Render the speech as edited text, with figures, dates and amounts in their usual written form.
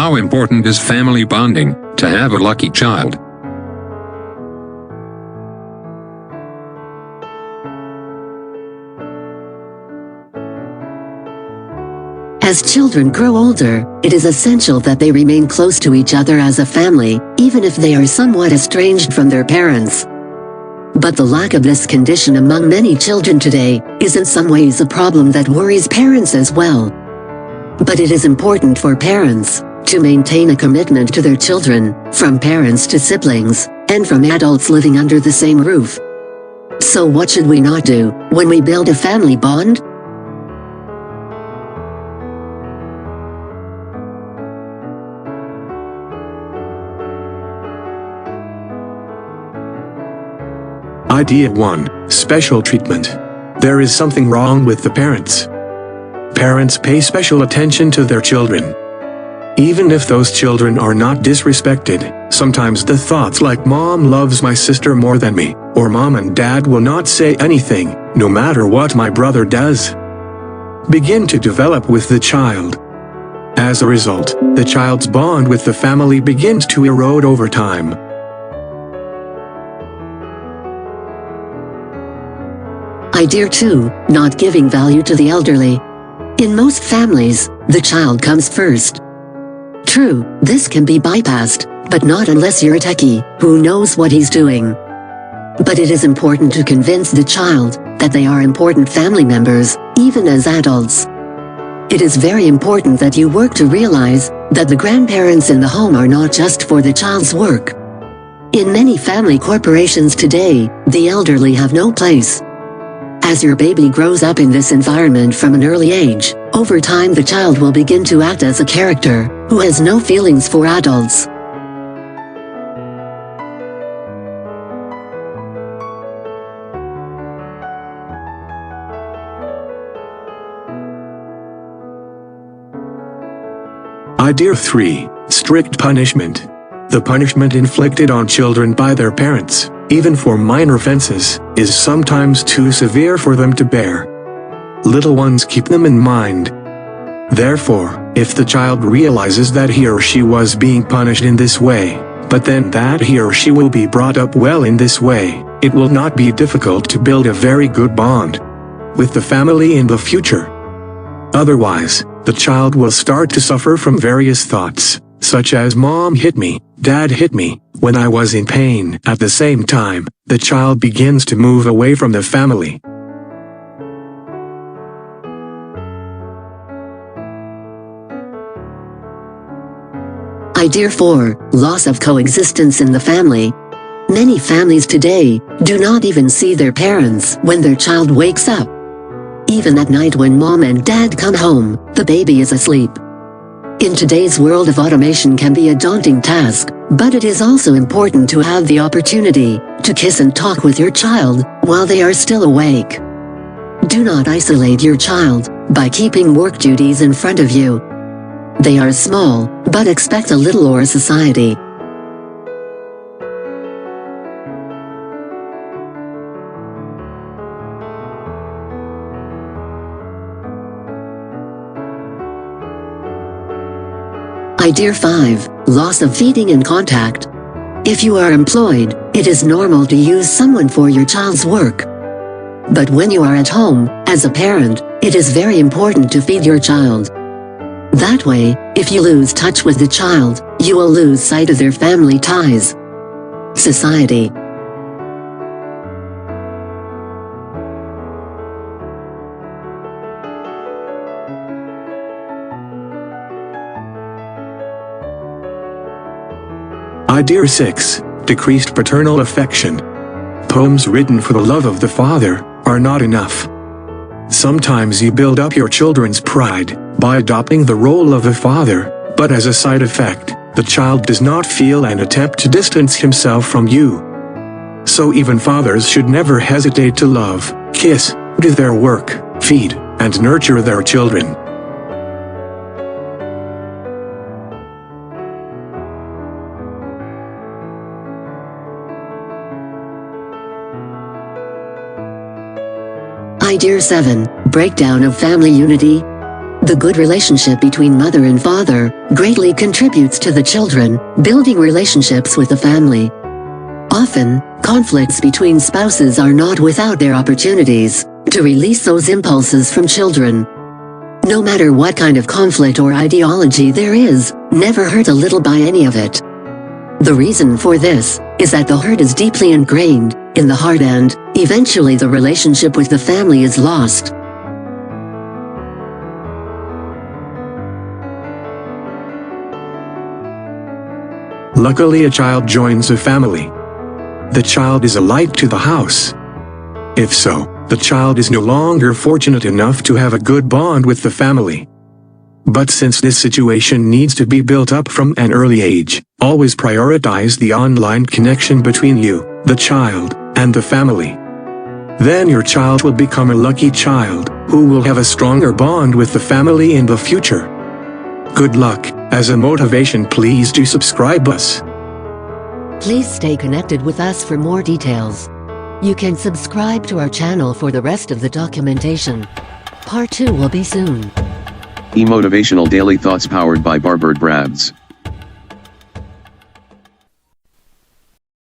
How important is family bonding to have a lucky child? As children grow older, it is essential that they remain close to each other as a family, even if they are somewhat estranged from their parents. But the lack of this condition among many children today is in some ways a problem that worries parents as well. But it is important for parents to maintain a commitment to their children, from parents to siblings, and from adults living under the same roof. So what should we not do when we build a family bond? Idea 1. Special treatment. There is something wrong with the parents. Parents pay special attention to their children. Even if those children are not disrespected, sometimes the thoughts like "Mom loves my sister more than me," or "Mom and Dad will not say anything, no matter what my brother does," begin to develop with the child. As a result, the child's bond with the family begins to erode over time. Idea 2. Not giving value to the elderly. In most families, the child comes first. True, this can be bypassed, but not unless you're a techie who knows what he's doing. But it is important to convince the child that they are important family members, even as adults. It is very important that you work to realize that the grandparents in the home are not just for the child's work. In many family corporations today, the elderly have no place. As your baby grows up in this environment from an early age, over time the child will begin to act as a character who has no feelings for adults. Idea 3. Strict punishment. The punishment inflicted on children by their parents, even for minor offenses, is sometimes too severe for them to bear. Little ones keep them in mind. Therefore, if the child realizes that he or she was being punished in this way, but then that he or she will be brought up well in this way, it will not be difficult to build a very good bond with the family in the future. Otherwise, the child will start to suffer from various thoughts, such as "Mom hit me, Dad hit me, when I was in pain." At the same time, the child begins to move away from the family. Idea 4. Loss of coexistence in the family. Many families today do not even see their parents when their child wakes up. Even at night when Mom and Dad come home, the baby is asleep. In today's world of automation can be a daunting task, but it is also important to have the opportunity to kiss and talk with your child while they are still awake. Do not isolate your child by keeping work duties in front of you. They are small, but expect a little or society. Idea 5. Loss of feeding and contact. If you are employed, it is normal to use someone for your child's work. But when you are at home, as a parent, it is very important to feed your child. That way, if you lose touch with the child, you will lose sight of their family ties. Society. Idea 6. Decreased paternal affection. Poems written for the love of the father are not enough. Sometimes you build up your children's pride by adopting the role of a father, but as a side effect, the child does not feel and attempt to distance himself from you. So even fathers should never hesitate to love, kiss, do their work, feed, and nurture their children. Idea 7. Breakdown of family unity. The good relationship between mother and father greatly contributes to the children building relationships with the family. Often, conflicts between spouses are not without their opportunities to release those impulses from children. No matter what kind of conflict or ideology there is, never hurt a little by any of it. The reason for this is that the hurt is deeply ingrained in the heart and, eventually, the relationship with the family is lost. Luckily, a child joins a family. The child is a light to the house. If so, the child is no longer fortunate enough to have a good bond with the family. But since this situation needs to be built up from an early age, always prioritize the online connection between you, the child, and the family. Then your child will become a lucky child, who will have a stronger bond with the family in the future. Good luck. As a motivation, please do subscribe us. Please stay connected with us for more details. You can subscribe to our channel for the rest of the documentation. Part 2 will be soon. E-motivational daily thoughts powered by Barbird Brabs.